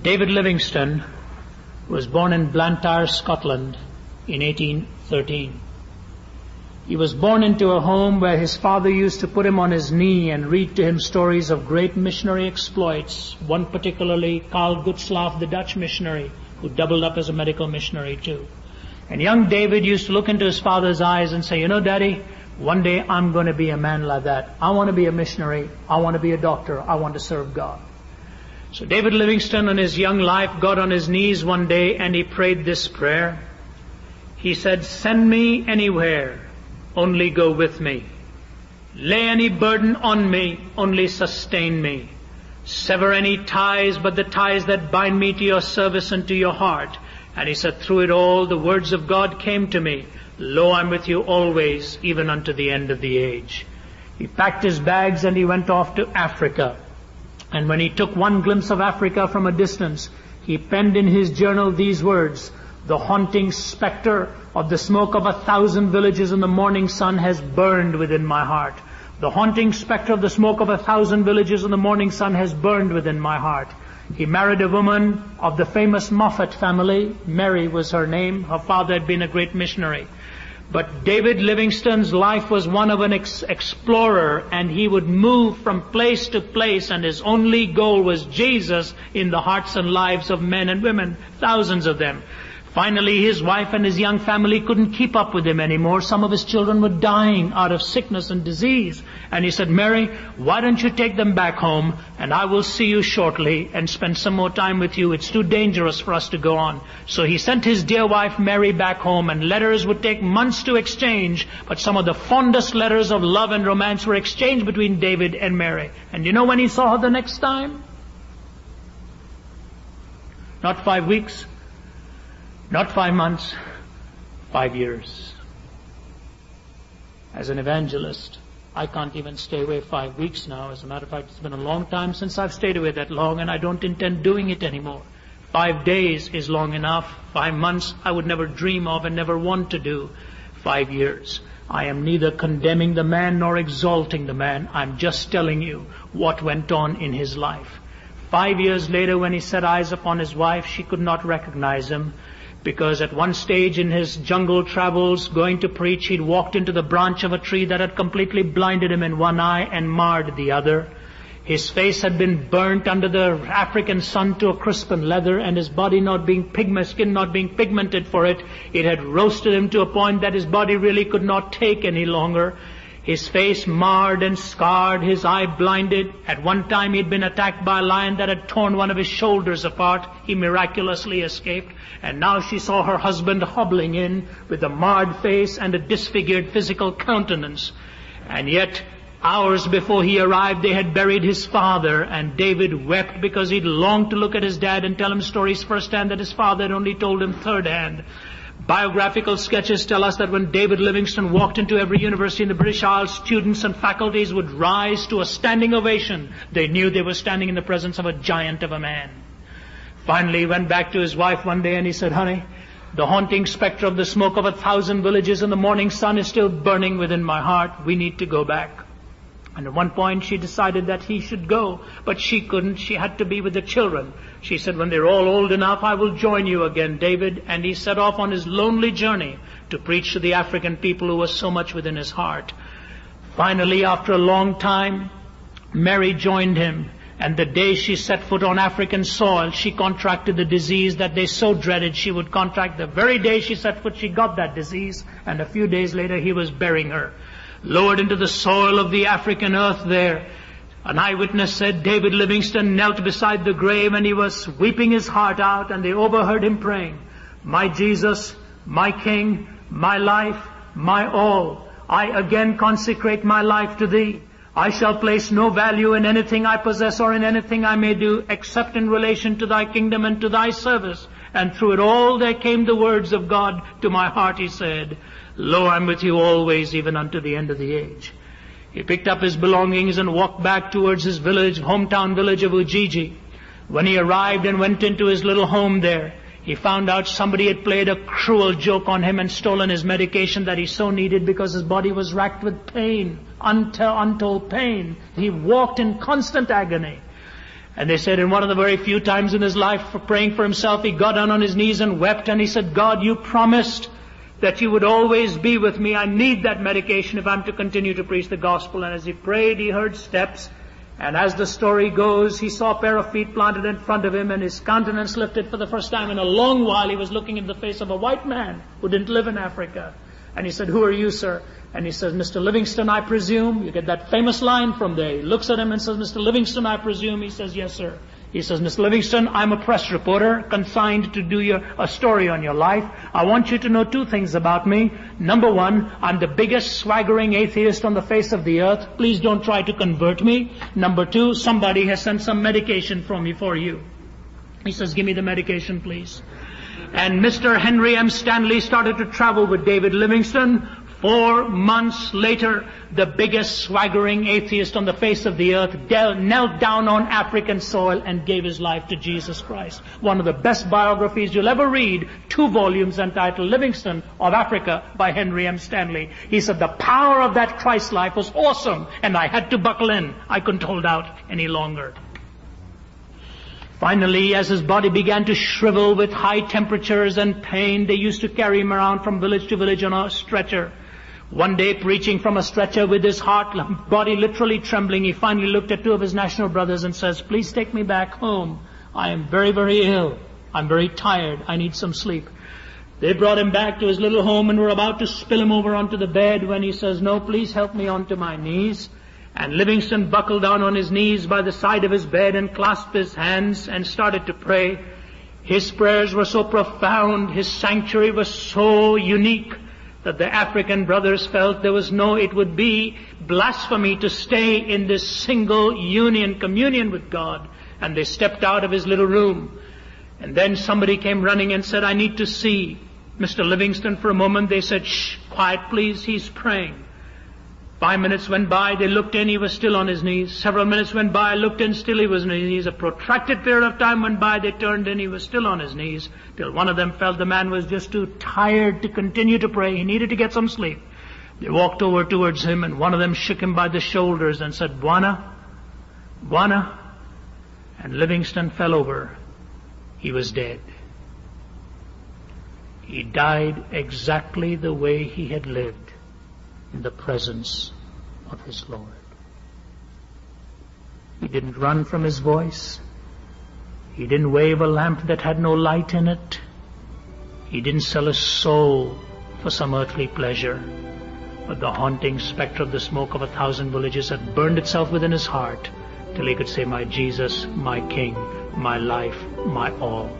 David Livingstone was born in Blantyre, Scotland in 1813. He was born into a home where his father used to put him on his knee and read to him stories of great missionary exploits, one particularly Carl Gutzlaff, the Dutch missionary, who doubled up as a medical missionary too. And young David used to look into his father's eyes and say, "You know, Daddy, one day I'm going to be a man like that. I want to be a missionary. I want to be a doctor. I want to serve God." So David Livingstone in his young life got on his knees one day and he prayed this prayer. He said, "Send me anywhere, only go with me. Lay any burden on me, only sustain me. Sever any ties but the ties that bind me to your service and to your heart." And he said, through it all, the words of God came to me. "Lo, I'm with you always, even unto the end of the age." He packed his bags and he went off to Africa. And when he took one glimpse of Africa from a distance, he penned in his journal these words: "The haunting spectre of the smoke of 1,000 villages in the morning sun has burned within my heart. The haunting spectre of the smoke of 1,000 villages in the morning sun has burned within my heart." He married a woman of the famous Moffat family. Mary was her name. Her father had been a great missionary. But David Livingstone's life was one of an explorer, and he would move from place to place, and his only goal was Jesus in the hearts and lives of men and women, thousands of them. Finally, his wife and his young family couldn't keep up with him anymore. Some of his children were dying out of sickness and disease. And he said, "Mary, why don't you take them back home, and I will see you shortly and spend some more time with you. It's too dangerous for us to go on." So he sent his dear wife Mary back home, and letters would take months to exchange, but some of the fondest letters of love and romance were exchanged between David and Mary. And you know when he saw her the next time? Not 5 weeks. Not 5 months, 5 years. As an evangelist, I can't even stay away 5 weeks now. As a matter of fact, it's been a long time since I've stayed away that long, and I don't intend doing it anymore. 5 days is long enough. 5 months I would never dream of and never want to do. 5 years. I am neither condemning the man nor exalting the man. I'm just telling you what went on in his life. 5 years later, when he set eyes upon his wife, she could not recognize him. Because at one stage in his jungle travels, going to preach, he'd walked into the branch of a tree that had completely blinded him in one eye and marred the other. His face had been burnt under the African sun to a crisp and leather, and his body skin not being pigmented for it, it had roasted him to a point that his body really could not take any longer. His face marred and scarred, his eye blinded. At one time he'd been attacked by a lion that had torn one of his shoulders apart. He miraculously escaped. And now she saw her husband hobbling in with a marred face and a disfigured physical countenance. And yet, hours before he arrived, they had buried his father, and David wept because he'd longed to look at his dad and tell him stories firsthand that his father had only told him thirdhand. Biographical sketches tell us that when David Livingstone walked into every university in the British Isles, students and faculties would rise to a standing ovation. They knew they were standing in the presence of a giant of a man. Finally, he went back to his wife one day and he said, "Honey, the haunting spectre of the smoke of 1,000 villages in the morning sun is still burning within my heart. We need to go back." And at one point she decided that he should go, but she couldn't. She had to be with the children. She said, "When they're all old enough, I will join you again, David." And he set off on his lonely journey to preach to the African people who was so much within his heart. Finally, after a long time, Mary joined him. And the day she set foot on African soil, she contracted the disease that they so dreaded she would contract. The very day she set foot, she got that disease. And a few days later, he was burying her. Lowered into the soil of the African earth there, an eyewitness said David Livingstone knelt beside the grave and he was weeping his heart out, and they overheard him praying, "My Jesus, my King, my life, my all, I again consecrate my life to Thee. I shall place no value in anything I possess or in anything I may do except in relation to Thy kingdom and to Thy service." And through it all there came the words of God to my heart. He said, "Lo, I'm with you always, even unto the end of the age." He picked up his belongings and walked back towards his hometown village of Ujiji. When he arrived and went into his little home there, he found out somebody had played a cruel joke on him and stolen his medication that he so needed because his body was racked with pain, untold pain. He walked in constant agony. And they said in one of the very few times in his life for praying for himself, he got down on his knees and wept, and he said, God, you promised that you would always be with me. I need that medication if I'm to continue to preach the gospel. And as he prayed, he heard steps. And as the story goes, he saw a pair of feet planted in front of him, and his countenance lifted for the first time in a long while. He was looking in the face of a white man who didn't live in Africa. And he said, who are you, sir? And he says, Mr. Livingstone, I presume. You get that famous line from there. He looks at him and says, Mr. Livingstone, I presume. He says, yes, sir. He says, Mr. Livingstone, I'm a press reporter consigned to do a story on your life. I want you to know two things about me. Number one, I'm the biggest swaggering atheist on the face of the earth. Please don't try to convert me. Number two, somebody has sent some medication from me for you. He says, give me the medication, please. And Mr. Henry M. Stanley started to travel with David Livingstone. 4 months later, the biggest swaggering atheist on the face of the earth knelt down on African soil and gave his life to Jesus Christ. One of the best biographies you'll ever read, 2 volumes entitled Livingstone of Africa by Henry M. Stanley. He said the power of that Christ life was awesome, and I had to buckle in. I couldn't hold out any longer. Finally, as his body began to shrivel with high temperatures and pain, they used to carry him around from village to village on a stretcher. One day, preaching from a stretcher with his body literally trembling, he finally looked at 2 of his national brothers and says, please take me back home. I am very, very ill. I'm very tired. I need some sleep. They brought him back to his little home and were about to spill him over onto the bed when he says, no, please help me onto my knees. And Livingstone buckled down on his knees by the side of his bed and clasped his hands and started to pray. His prayers were so profound, his sanctuary was so unique, that the African brothers felt it would be blasphemy to stay in this single communion with God. And they stepped out of his little room. And then somebody came running and said, I need to see Mr. Livingstone for a moment. They said, shh, quiet please, he's praying. 5 minutes went by, they looked in, he was still on his knees. Several minutes went by, looked in, still he was on his knees. A protracted period of time went by, they turned in, he was still on his knees. Till one of them felt the man was just too tired to continue to pray. He needed to get some sleep. They walked over towards him, and one of them shook him by the shoulders and said, Bwana, Bwana. And Livingstone fell over. He was dead. He died exactly the way he had lived, in the presence of his Lord. He didn't run from his voice. He didn't wave a lamp that had no light in it. He didn't sell his soul for some earthly pleasure. But the haunting specter of the smoke of 1,000 villages had burned itself within his heart till he could say, my Jesus, my King, my life, my all.